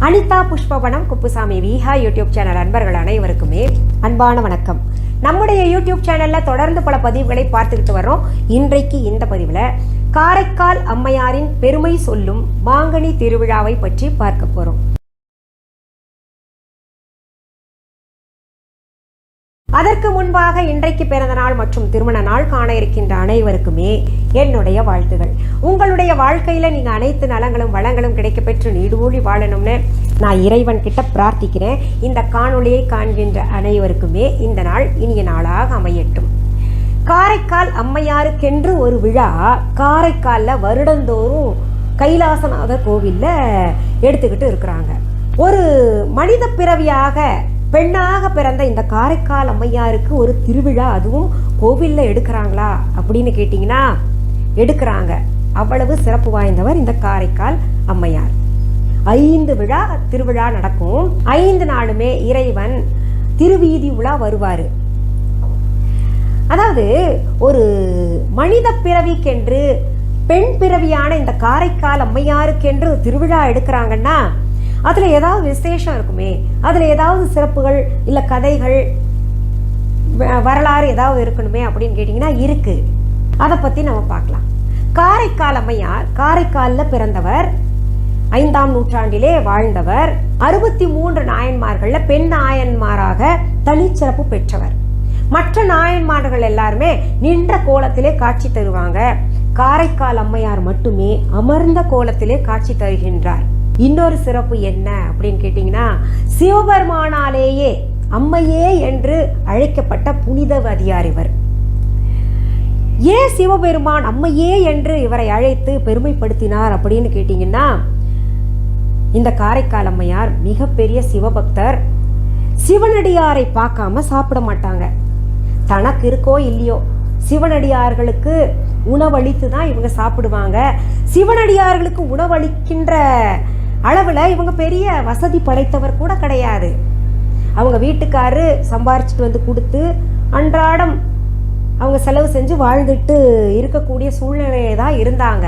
Anitha Pushpavanam Kuppusamy Viha YouTube channel அன்பர்கள் அனைவருக்குமே அன்பான வணக்கம். நம்முடைய யூடியூப் சேனல்ல தொடர்ந்து பல பதிவுகளை பார்த்துக்கிட்டு வர்றோம். இன்றைக்கு இந்த பதிவில் காரைக்கால் அம்மையாரின் பெருமை சொல்லும் மாங்கனி திருவிழாவை பற்றி பார்க்க போறோம். அதற்கு முன்பாக இன்றைக்கு பிறந்த நாள் மற்றும் திருமண நாள் காண இருக்கின்ற அனைவருக்குமே என்னுடைய வாழ்த்துகள். உங்களுடைய வாழ்க்கையில நீங்க அனைத்து நலங்களும் வளங்களும் கிடைக்க பெற்று நீடுமூழி வாழணும்னு நான் இறைவன் கிட்ட பிரார்த்திக்கிறேன். இந்த காணொளியை காண்கின்ற அனைவருக்குமே இந்த நாள் இனிய நாளாக அமையட்டும். காரைக்கால் அம்மையாருக்கென்று ஒரு விழா காரைக்காலில் வருடந்தோறும் கைலாசநாதர் கோவில்ல எடுத்துக்கிட்டு இருக்கிறாங்க. ஒரு மனித பிறவியாக பெண்ணாக பிறந்த இந்த காரைக்கால் அம்மையாருக்கு ஒரு திருவிழா, அதுவும் கோவிலில் எடுக்கிறாங்களா அப்படின்னு கேட்டிங்கன்னா எடுக்கிறாங்க. அவ்வளவு சிறப்பு வாய்ந்தவர் இந்த காரைக்கால் அம்மையார். 5 திருவிழா நடக்கும். 5 நாளுமே இறைவன் திருவீதி உலா வருவார். அதாவது ஒரு மனித பிறவிக்கென்று பெண் பிறவியான இந்த காரைக்கால் அம்மையாருக்கென்று திருவிழா எடுக்கிறாங்கன்னா அதில் ஏதாவது விசேஷம் இருக்குமே, அதில் ஏதாவது சிறப்புகள் இல்லை கதைகள் வரலாறு ஏதாவது இருக்கணுமே அப்படின்னு கேட்டிங்கன்னா இருக்குது. அதை பற்றி நம்ம பார்க்கலாம். காரைக்கால் அம்மையார் காரைக்காலில் பிறந்தவர், 5ஆம் நூற்றாண்டிலே வாழ்ந்தவர், 63 நாயன்மார்களில் பெண் நாயன்மாராக தனிச்சிறப்பு பெற்றவர். மற்ற நாயன்மார்கள் எல்லாருமே நின்ற கோலத்திலே காட்சி தருவாங்க. காரைக்கால் அம்மையார் மட்டுமே அமர்ந்த கோலத்திலே காட்சி தருகின்றார். இன்னொரு சிறப்பு என்ன அப்படின்னு கேட்டிங்கன்னா, சிவபெருமானாலேயே அம்மையே என்று அழைக்கப்பட்ட புனிதவதியார் இவர். ஏன் சிவபெருமான் அம்மையே என்று இவரை அழைத்து பெருமைப்படுத்தினார் அப்படின்னு கேட்டிங்கன்னா, இந்த காரைக்கால் அம்மையார் மிகப்பெரிய சிவபக்தர். சிவனடியாரை பார்க்காம சாப்பிட மாட்டாங்க. தனக்கு இருக்கோ இல்லையோ சிவனடியார்களுக்கு உணவளித்து தான் இவங்க சாப்பிடுவாங்க. சிவனடியார்களுக்கு உணவளிக்கின்ற அளவில் இவங்க பெரிய வசதி படைத்தவர் கூட கிடையாது. அவங்க வீட்டுக்காரு சம்பாரிச்சிட்டு வந்து கொடுத்து அன்றாடம் அவங்க செலவு செஞ்சு வாழ்ந்துட்டு இருக்கக்கூடிய சூழ்நிலையே தான் இருந்தாங்க.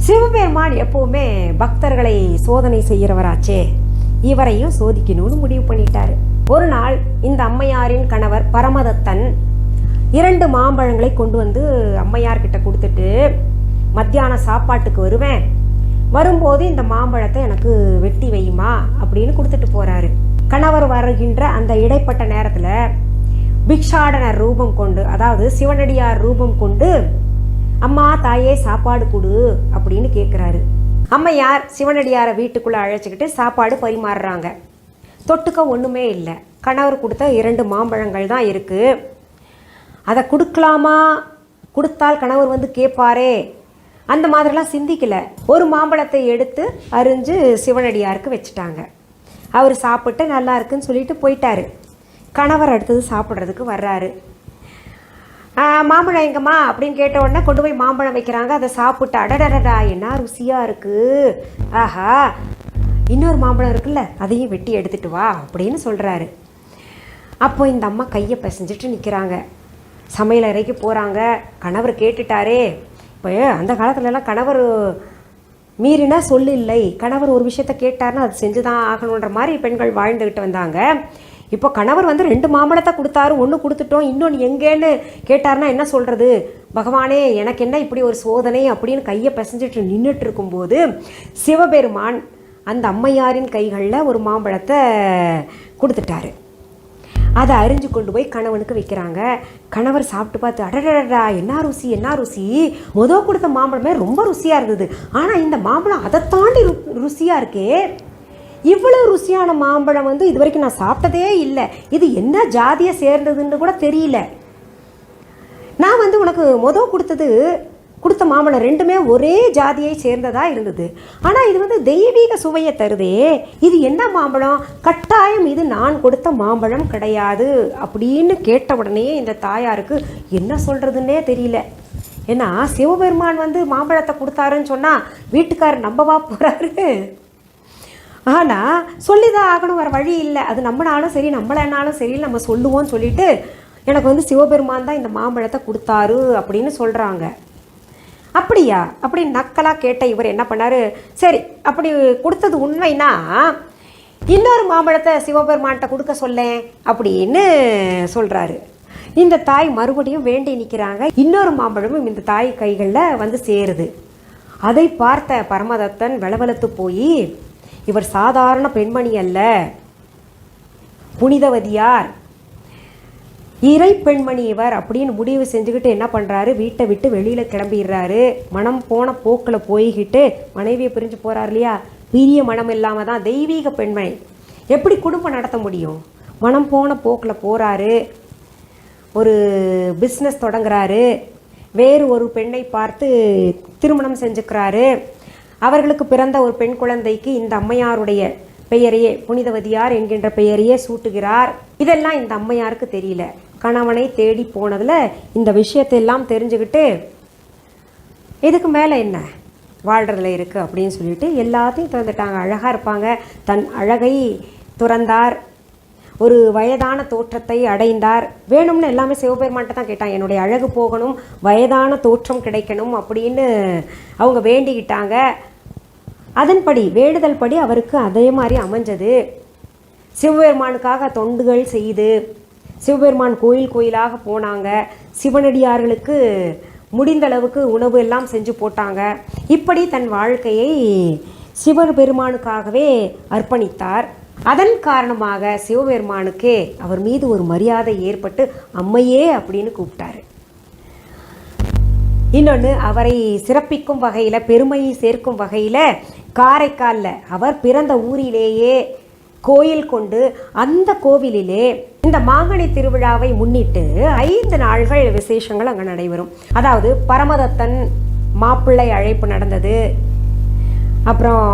சிவபெருமான் எப்பவுமே பக்தர்களை சோதனை செய்கிறவராச்சே, இவரையும் சோதிக்கணும்னு முடிவு பண்ணிட்டாரு. ஒரு நாள் இந்த அம்மையாரின் கணவர் பரமதத்தன் 2 மாம்பழங்களை கொண்டு வந்து அம்மையார் கிட்ட கொடுத்துட்டு, மத்தியான சாப்பாட்டுக்கு வருவேன், வரும்போது இந்த மாம்பழத்தை எனக்கு வெட்டி வையுமா அப்படின்னு கொடுத்துட்டு போறாரு. கணவர் வருகின்ற அந்த இடைப்பட்ட நேரத்தில் பிக்ஷாடனர் ரூபம் கொண்டு, அதாவது சிவனடியார் ரூபம் கொண்டு, அம்மா தாயே சாப்பாடு கொடு அப்படின்னு கேட்குறாரு. அம்மையார் சிவனடியாரை வீட்டுக்குள்ளே அழைச்சிக்கிட்டு சாப்பாடு பரிமாறுறாங்க. தொட்டுக்க ஒன்றுமே இல்லை. கணவர் கொடுத்த 2 மாம்பழங்கள் தான் இருக்குது. அதை கொடுக்கலாமா, கொடுத்தால் கணவர் வந்து கேட்பாரே, அந்த மாதிரிலாம் சிந்திக்கல. ஒரு மாம்பழத்தை எடுத்து அரிஞ்சு சிவனடியாருக்கு வச்சுட்டாங்க. அவர் சாப்பிட்டு நல்லா இருக்குன்னு சொல்லிட்டு போயிட்டாரு. கணவர் அடுத்தது சாப்பிட்றதுக்கு வர்றாரு. மாம்பழம் எங்கம்மா அப்படின்னு கேட்ட உடனே கொண்டு போய் மாம்பழம் வைக்கிறாங்க. அதை சாப்பிட்டு அடடடா என்ன ருசியாக இருக்குது, ஆஹா இன்னொரு மாம்பழம் இருக்குல்ல அதையும் வெட்டி எடுத்துட்டு வா அப்படின்னு சொல்கிறாரு. அப்போ இந்த அம்மா கையை பிசைஞ்சிட்டு நிற்கிறாங்க. சமையல் அறைக்கு போகிறாங்க. கணவர் கேட்டுட்டாரே. இப்போ அந்த காலத்துலலாம் கணவர் மீறினா சொல்லு இல்லை, கணவர் ஒரு விஷயத்த கேட்டார்னா அது செஞ்சு தான் ஆகணுன்ற மாதிரி பெண்கள் வாழ்ந்துக்கிட்டு வந்தாங்க. இப்போ கணவர் வந்து 2 மாம்பழத்தை கொடுத்தாரு, 1 கொடுத்துட்டோம், இன்னொன்று எங்கேன்னு கேட்டார்னா என்ன சொல்கிறது, பகவானே எனக்கு என்ன இப்படி ஒரு சோதனை அப்படின்னு கையை பிசைஞ்சிட்டு நின்றுட்டு இருக்கும்போது சிவபெருமான் அந்த அம்மையாரின் கைகளில் ஒரு மாம்பழத்தை கொடுத்துட்டாரு. அதை அரிஞ்சு கொண்டு போய் கணவனுக்கு வைக்கிறாங்க. கணவர் சாப்பிட்டு பார்த்து அடடடா என்ன ருசி என்ன ருசி, கொடுத்த மாம்பழமே ரொம்ப ருசியாக இருந்தது, ஆனால் இந்த மாம்பழம் அதை தாண்டி ருசியாக இருக்கே, இவ்வளோ ருசியான மாம்பழம் வந்து இது வரைக்கும் நான் சாப்பிட்டதே இல்லை, இது என்ன ஜாதியை சேர்ந்ததுன்னு கூட தெரியல, நான் வந்து உனக்கு கொடுத்த மாம்பழம் 2மே ஒரே ஜாதியை சேர்ந்ததாக இருந்தது, ஆனால் இது வந்து தெய்வீக சுவையை தருதே, இது என்ன மாம்பழம், கட்டாயம் இது நான் கொடுத்த மாம்பழம் கிடையாது அப்படின்னு கேட்ட உடனே இந்த தாயாருக்கு என்ன சொல்கிறதுன்னே தெரியல. ஏன்னா சிவபெருமான் வந்து மாம்பழத்தை கொடுத்தாருன்னு சொன்னால் வீட்டுக்காரர் நம்பவா போகிறாரு. ஆனால் சொல்லிதான் ஆகணும், வர வழி இல்லை. அது நம்மளாலும் சரி நம்மளனாலும் சரி நம்ம சொல்லுவோம்னு சொல்லிட்டு எனக்கு வந்து சிவபெருமான் தான் இந்த மாம்பழத்தை கொடுத்தாரு அப்படின்னு சொல்கிறாங்க. அப்படியா அப்படின்னு நக்கலாக கேட்ட இவர் என்ன பண்ணார், சரி அப்படி கொடுத்தது உண்மைனா இன்னொரு மாம்பழத்தை சிவபெருமான்கிட்ட கொடுக்க சொல்லேன் அப்படின்னு சொல்கிறாரு. இந்த தாய் மறுபடியும் வேண்டி நிற்கிறாங்க. இன்னொரு மாம்பழமும் இந்த தாய் கைகளில் வந்து சேருது. அதை பார்த்த பரமதத்தன் வெளவெளத்து போய், இவர் சாதாரண பெண்மணி அல்ல, புனிதவதியார், இறை பெண்மணி இவர் அப்படின்னு முடிவு செஞ்சுக்கிட்டு என்ன பண்ணுறாரு, வீட்டை விட்டு வெளியில் கிளம்பிடுறாரு. மனம் போன போக்கில் போய்கிட்டு மனைவியை பிரிஞ்சு போகிறார் இல்லையா, பிரிய மனம் இல்லாமல் தான் தெய்வீக பெண்மணி எப்படி குடும்பம் நடத்த முடியும். மனம் போன போக்கில் போகிறாரு, ஒரு பிஸ்னஸ் தொடங்குறாரு, வேறு ஒரு பெண்ணை பார்த்து திருமணம் செஞ்சுக்கிறாரு. அவர்களுக்கு பிறந்த ஒரு பெண் குழந்தைக்கு இந்த அம்மையாருடைய பெயரையே, புனிதவதியார் என்கின்ற பெயரையே சூட்டுகிறார். இதெல்லாம் இந்த அம்மையாருக்கு தெரியல. கணவனை தேடி போனதில் இந்த விஷயத்தையெல்லாம் தெரிஞ்சுக்கிட்டு இதுக்கு மேலே என்ன வாழ்கிறதுல இருக்குது அப்படின்னு சொல்லிட்டு எல்லாத்தையும் திறந்துட்டாங்க. அழகாக இருப்பாங்க, தன் அழகை துறந்தார், ஒரு வயதான தோற்றத்தை அடைந்தார். வேணும்னு எல்லாமே சிவபெருமான்கிட்ட தான் கேட்டாங்க, என்னுடைய அழகு போகணும், வயதான தோற்றம் கிடைக்கணும் அப்படின்னு அவங்க வேண்டிக்கிட்டாங்க. அதன்படி வேண்டுதல் படி அவருக்கு அதே மாதிரி அமைஞ்சது. சிவபெருமானுக்காக தொண்டுகள் செய்து சிவபெருமான் கோயில் கோயிலாக போனாங்க. சிவனடியார்களுக்கு முடிந்த அளவுக்கு உணவு எல்லாம் செஞ்சு போட்டாங்க. இப்படி தன் வாழ்க்கையை சிவபெருமானுக்காகவே அர்ப்பணித்தார். அதன் காரணமாக சிவபெருமானுக்கே அவர் மீது ஒரு மரியாதை ஏற்பட்டு அம்மையே அப்படின்னு கூப்பிட்டாரு. இன்னொன்று, அவரை சிறப்பிக்கும் வகையில், பெருமையை சேர்க்கும் வகையில் காரைக்காலில் அவர் பிறந்த ஊரிலேயே கோயில் கொண்டு அந்த கோவிலிலே இந்த மாங்கனி திருவிழாவை முன்னிட்டு 5 நாள்கள் விசேஷங்கள் அங்கே நடைபெறும். அதாவது பரமதத்தன் மாப்பிள்ளை அழைப்பு நடந்தது, அப்புறம்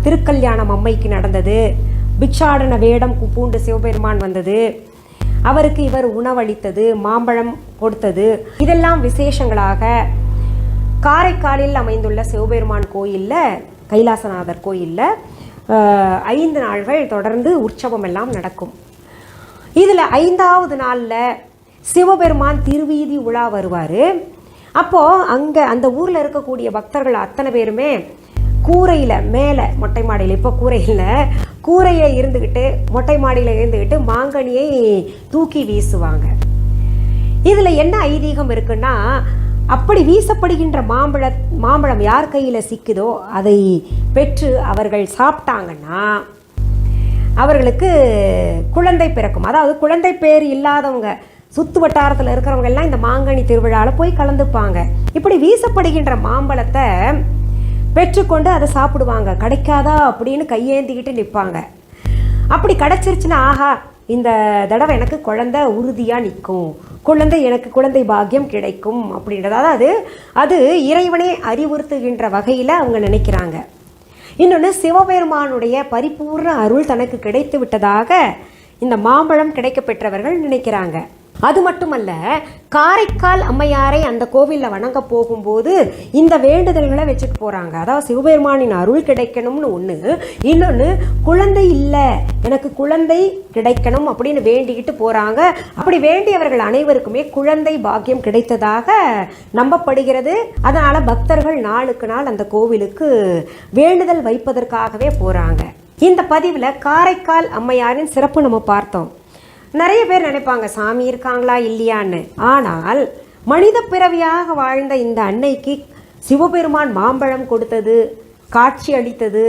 திருக்கல்யாணம் அம்மைக்கு நடந்தது, பிக்ஷாடன வேடம் பூண்டு சிவபெருமான் வந்தது, அவருக்கு இவர் உணவளித்தது, மாம்பழம் கொடுத்தது, இதெல்லாம் விசேஷங்களாக காரைக்காலில் அமைந்துள்ள சிவபெருமான் கோயிலில், கைலாசநாதர் கோயிலில் 5 நாள்கள் தொடர்ந்து உற்சவம் எல்லாம் நடக்கும். இதில் 5ஆவது நாளில் சிவபெருமான் திருவீதி உலா வருவார். அப்போது அங்கே அந்த ஊரில் இருக்கக்கூடிய பக்தர்கள் அத்தனை பேருமே கூரையில், மேலே மொட்டை மாடியில், இப்போ கூரையில் இருந்துக்கிட்டு, மொட்டை மாடியில் இருந்துக்கிட்டு மாங்கனியை தூக்கி வீசுவாங்க. இதில் என்ன ஐதீகம் இருக்குன்னா, அப்படி வீசப்படுகின்ற மாம்பழம் யார் கையில் சிக்குதோ அதை பெற்று அவர்கள் சாப்பிட்டாங்கன்னா அவர்களுக்கு குழந்தை பிறக்கும். அதாவது குழந்தை பேர் இல்லாதவங்க, சுற்று வட்டாரத்தில் இருக்கிறவங்க எல்லாம் இந்த மாங்கனி திருவிழாவில் போய் கலந்துப்பாங்க. இப்படி வீசப்படுகின்ற மாம்பழத்தை பெற்றுக்கொண்டு அதை சாப்பிடுவாங்க. கிடைக்காதா அப்படின்னு கையேந்திக்கிட்டு நிற்பாங்க. அப்படி கிடச்சிருச்சுன்னா, ஆஹா இந்த தடவை எனக்கு குழந்தை உறுதியாக நிற்கும், எனக்கு குழந்தை பாக்கியம் கிடைக்கும் அப்படின்றது. அதாவது அது இறைவனே அறிவுறுத்துகின்ற வகையில் அவங்க நினைக்கிறாங்க. இன்னொன்று, சிவபெருமானுடைய பரிபூர்ண அருள் தனக்கு கிடைத்து விட்டதாக இந்த மாம்பழம் கிடைக்க பெற்றவர்கள் நினைக்கிறாங்க. அது மட்டுமல்ல, காரைக்கால் அம்மையாரை அந்த கோவிலில் வணங்க போகும்போது இந்த வேண்டுதல்களை வச்சுட்டு போகிறாங்க. அதாவது சிவபெருமானின் அருள் கிடைக்கணும்னு ஒன்று, இன்னொன்று குழந்தை இல்லை, எனக்கு குழந்தை கிடைக்கணும் அப்படின்னு வேண்டிக்கிட்டு போகிறாங்க. அப்படி வேண்டியவர்கள் அனைவருக்குமே குழந்தை பாக்கியம் கிடைத்ததாக நம்பப்படுகிறது. அதனால் பக்தர்கள் நாளுக்கு நாள் அந்த கோவிலுக்கு வேண்டுதல் வைப்பதற்காகவே போகிறாங்க. இந்த பதிவில் காரைக்கால் அம்மையாரின் சிறப்பு நம்ம பார்த்தோம். நிறைய பேர் நினைப்பாங்க சாமி இருக்காங்களா இல்லையான்னு. ஆனால் மனித பிறவியாக வாழ்ந்த இந்த அன்னைக்கு சிவபெருமான் மாம்பழம் கொடுத்தது, காட்சி அளித்தது,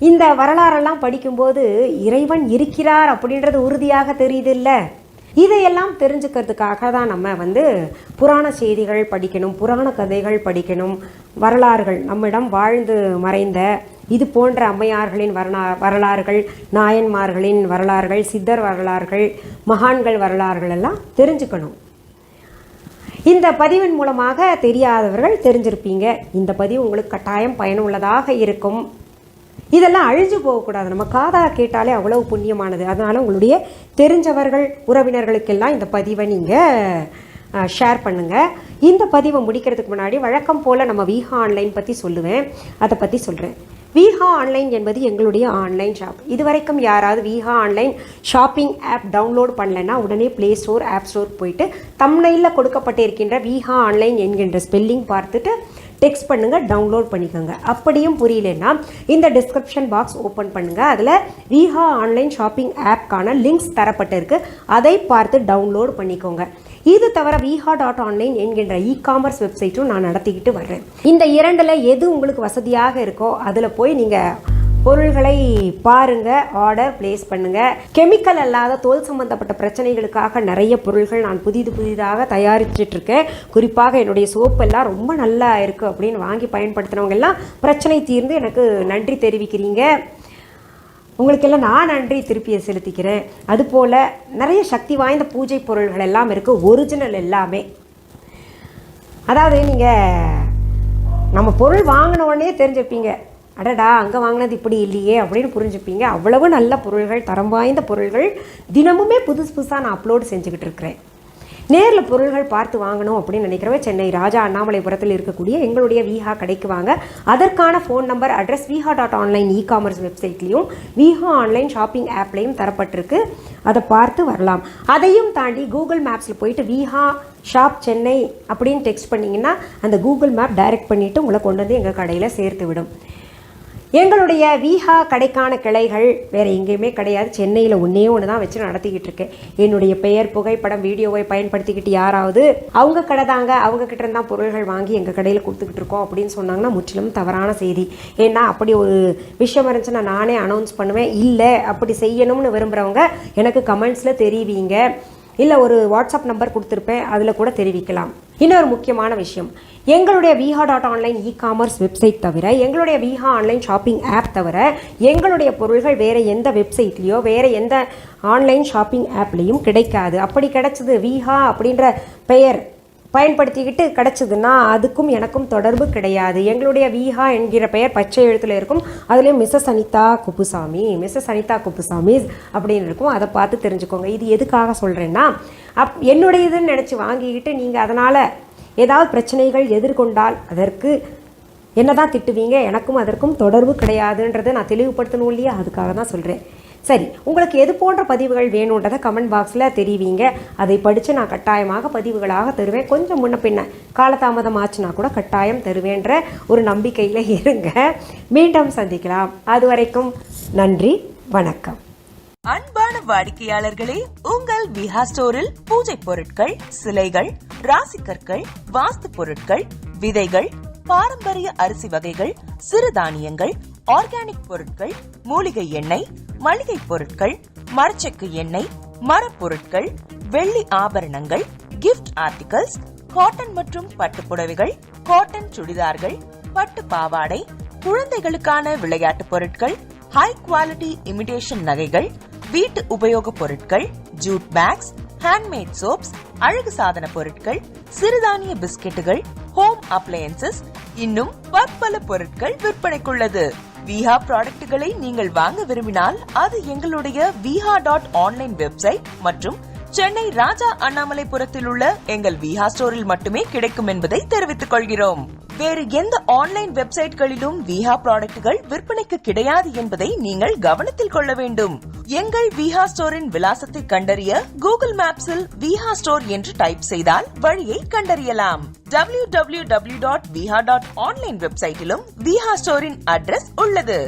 இந்த வரலாறெல்லாம் படிக்கும்போது இறைவன் இருக்கிறார் அப்படின்றது உறுதியாக தெரியுது இல்லை. இதையெல்லாம் தெரிஞ்சுக்கிறதுக்காக தான் நம்ம புராண செய்திகள் படிக்கணும், புராண கதைகள் படிக்கணும், வரலாறுகள், நம்மிடம் வாழ்ந்து மறைந்த இது போன்ற அம்மையார்களின் வரலாறுகள், நாயன்மார்களின் வரலாறுகள், சித்தர் வரலாறுகள், மகான்கள் வரலாறுகள் எல்லாம் தெரிஞ்சுக்கணும். இந்த பதிவின் மூலமாக தெரியாதவர்கள் தெரிஞ்சிருப்பீங்க. இந்த பதிவு உங்களுக்கு கட்டாயம் பயனுள்ளதாக இருக்கும். இதெல்லாம் அழிஞ்சு போகக்கூடாது. நம்ம காதாக கேட்டாலே அவ்வளவு புண்ணியமானது. அதனால் உங்களுடைய தெரிஞ்சவர்கள், உறவினர்களுக்கெல்லாம் இந்த பதிவை நீங்கள் ஷேர் பண்ணுங்கள். இந்த பதிவை முடிக்கிறதுக்கு முன்னாடி வழக்கம் போல் நம்ம விஹா ஆன்லைன் பற்றி சொல்லுவேன், அதை பற்றி சொல்கிறேன். விஹா ஆன்லைன் என்பது எங்களுடைய ஆன்லைன் ஷாப். இதுவரைக்கும் யாராவது Viha online shopping app download பண்ணலைன்னா உடனே ப்ளே ஸ்டோர், ஆப் ஸ்டோர் போயிட்டு தம்ப்நெயிலில் கொடுக்கப்பட்டிருக்கின்ற விஹா ஆன்லைன் என்கின்ற ஸ்பெல்லிங் பார்த்துட்டு டெக்ஸ்ட் பண்ணுங்கள், டவுன்லோட் பண்ணிக்கோங்க. அப்படியும் புரியலன்னா இந்த டிஸ்கிரிப்ஷன் பாக்ஸ் ஓப்பன் பண்ணுங்கள். அதில் விஹா ஆன்லைன் ஷாப்பிங் ஆப்க்கான லிங்க்ஸ் தரப்பட்டிருக்கு. அதை பார்த்து டவுன்லோட் பண்ணிக்கோங்க. இது தவிர viha.online என்கின்ற இ-காமர்ஸ் வெப்சைட்டும் நான் நடத்திக்கிட்டு வர்றேன். இந்த இரண்டில் எது உங்களுக்கு வசதியாக இருக்கோ அதில் போய் நீங்கள் பொருள்களை பாருங்கள், ஆர்டர் பிளேஸ் பண்ணுங்கள். கெமிக்கல் அல்லாத தோல் சம்பந்தப்பட்ட பிரச்சனைகளுக்காக நிறைய பொருள்கள் நான் புதிதாக தயாரிச்சிட்ருக்கேன். குறிப்பாக என்னுடைய சோப்பெல்லாம் ரொம்ப நல்லா இருக்குது அப்படின்னு வாங்கி பயன்படுத்தினவங்க எல்லாம் பிரச்சனை தீர்ந்து எனக்கு நன்றி தெரிவிக்கிறீங்க. உங்களுக்கெல்லாம் நான் நன்றி திருப்பியை செலுத்திக்கிறேன். அதுபோல் நிறைய சக்தி வாய்ந்த பூஜை பொருள்கள் எல்லாம் இருக்குது, ஒரிஜினல் எல்லாமே. அதாவது நீங்கள் நம்ம பொருள் வாங்கின உடனே தெரிஞ்சுப்பீங்க, அடடா அங்கே வாங்கினது இப்படி இல்லையே அப்படின்னு புரிஞ்சுப்பீங்க. அவ்வளவு நல்ல பொருள்கள், தரம் வாய்ந்த பொருள்கள் தினமுமே புதுசாக நான் அப்லோடு செஞ்சுக்கிட்டு இருக்கிறேன். நேரில் பொருள்கள் பார்த்து வாங்கணும் அப்படின்னு நினைக்கிறவங்க சென்னை ராஜா அண்ணாமலைபுரத்தில் இருக்கக்கூடிய எங்களுடைய விஹா கடைக்கு வாங்க. அதற்கான phone number, address viha.online e-commerce வெப்சைட்லேயும் விஹா ஆன்லைன் ஷாப்பிங் ஆப்லேயும் தரப்பட்டிருக்கு. அதை பார்த்து வரலாம். அதையும் தாண்டி கூகுள் மேப்ஸில் போயிட்டு விஹா ஷாப் சென்னை அப்படின்னு டெக்ஸ்ட் பண்ணிங்கன்னா அந்த கூகுள் மேப் டைரக்ட் பண்ணிவிட்டு உங்களை கொண்டு வந்து எங்கள் கடையில் சேர்த்து விடும். எங்களுடைய விஹா கடைக்கான கிளைகள் வேறு எங்கேயுமே கிடையாது. சென்னையில் ஒன்றே தான் வச்சு நடத்திக்கிட்டு இருக்கேன். என்னுடைய பெயர், புகைப்படம், வீடியோவை பயன்படுத்திக்கிட்டு யாராவது அவங்க கடை தாங்க, அவங்க கிட்ட இருந்தால் பொருள்கள் வாங்கி எங்கள் கடையில் கொடுத்துக்கிட்டு இருக்கோம் அப்படின்னு சொன்னாங்கன்னா முற்றிலும் தவறான செய்தி. ஏன்னா அப்படி ஒரு விஷயம் இருந்துச்சுன்னா நானே அனௌன்ஸ் பண்ணுவேன். இல்லை அப்படி செய்யணும்னு விரும்புகிறவங்க எனக்கு கமெண்ட்ஸில் தெரிவிங்க. இல்லை ஒரு வாட்ஸ்அப் நம்பர் கொடுத்துருப்பேன், அதில் கூட தெரிவிக்கலாம். இன்னொரு முக்கியமான விஷயம், எங்களுடைய viha.online இ-காமர்ஸ் வெப்சைட் தவிர, எங்களுடைய விஹா ஆன்லைன் ஷாப்பிங் ஆப் தவிர எங்களுடைய பொருள்கள் வேறு எந்த வெப்சைட்லேயோ வேறு எந்த ஆன்லைன் ஷாப்பிங் ஆப்லேயும் கிடைக்காது. அப்படி கிடைச்சது விஹா அப்படின்ற பெயர் பயன்படுத்திக்கிட்டு கிடச்சிதுன்னா அதுக்கும் எனக்கும் தொடர்பு கிடையாது. எங்களுடைய விஹா என்கிற பெயர் பச்சை எழுத்தில் இருக்கும். அதுலேயும் மிஸ்ஸஸ் அனிதா குப்புசாமி அப்படின்னு இருக்கும். அதை பார்த்து தெரிஞ்சுக்கோங்க. இது எதுக்காக சொல்கிறேன்னா, என்னுடையதுன்னு நினச்சி வாங்கிக்கிட்டு நீங்கள் அதனால் ஏதாவது பிரச்சனைகள் எதிர்கொண்டால் அதற்கு என்ன தான் திட்டுவீங்க. எனக்கும் அதற்கும் தொடர்பு கிடையாதுன்றதை நான் தெளிவுபடுத்தணும் இல்லையா, அதுக்காக தான் சொல்கிறேன். சரி, உங்களுக்கு எது போன்ற பதிவுகள் வேணுன்றதை கமெண்ட் பாக்ஸில் தெரிவிங்க. அதை படித்து நான் கட்டாயமாக பதிவுகளாக தருவேன். கொஞ்சம் முன்ன பின்ன காலதாமதம் ஆச்சுன்னா கூட கட்டாயம் தருவேன்ற ஒரு நம்பிக்கையில் இருங்க. மீண்டும் சந்திக்கலாம். அது வரைக்கும் நன்றி, வணக்கம். அன்பான வாடிக்கையாளர்களே, உங்கள் விஹா ஸ்டோரில் பூஜை பொருட்கள், சிலைகள், ராசிக்கற்கள், வாஸ்து பொருட்கள், விதைகள், பாரம்பரிய அரிசி வகைகள், சிறுதானியங்கள், ஆர்கானிக் பொருட்கள், மூலிகை எண்ணெய், மளிகை பொருட்கள், மரச்செக்கு எண்ணெய், மரப்பொருட்கள், வெள்ளி ஆபரணங்கள், கிஃப்ட் ஆர்டிகல்ஸ், காட்டன் மற்றும் பட்டு புடவைகள், காட்டன் சுடிதார்கள், பட்டு பாவாடை, குழந்தைகளுக்கான விளையாட்டு பொருட்கள், ஹை குவாலிட்டி இமிடேஷன் நகைகள், வீட்டு உபயோக பொருட்கள், ஜூட் பேக்ஸ், ஹேண்ட்மேட் சோப்ஸ், அழகு சாதன பொருட்கள், சிறுதானிய பிஸ்கெட்டுகள், ஹோம் அப்ளையன்சஸ், இன்னும் பற்பல பொருட்கள் விற்பனைக்குள்ளது. விஹா ப்ராடக்ட்களை நீங்கள் வாங்க விரும்பினால் அது எங்களுடைய viha.online வெப்சைட் மற்றும் சென்னை ராஜா அண்ணாமலைபுரத்தில் உள்ள எங்கள் விஹா ஸ்டோரில் மட்டுமே கிடைக்கும் என்பதை தெரிவித்துக் கொள்கிறோம். வேறு எந்த ஆன்லைன் வெப்சைட்களிலும் விஹா ப்ராடக்ட்கள் விற்பனைக்கு கிடையாது என்பதை நீங்கள் கவனத்தில் கொள்ள வேண்டும். எங்கள் விஹா ஸ்டோரின் விலாசத்தை கண்டறிய கூகுள் மேப்ஸில் விஹா ஸ்டோர் என்று டைப் செய்தால் வழியை கண்டறியலாம். www.viha.online வெப்சைட்டிலும் விஹா ஸ்டோரின் அட்ரஸ் உள்ளது.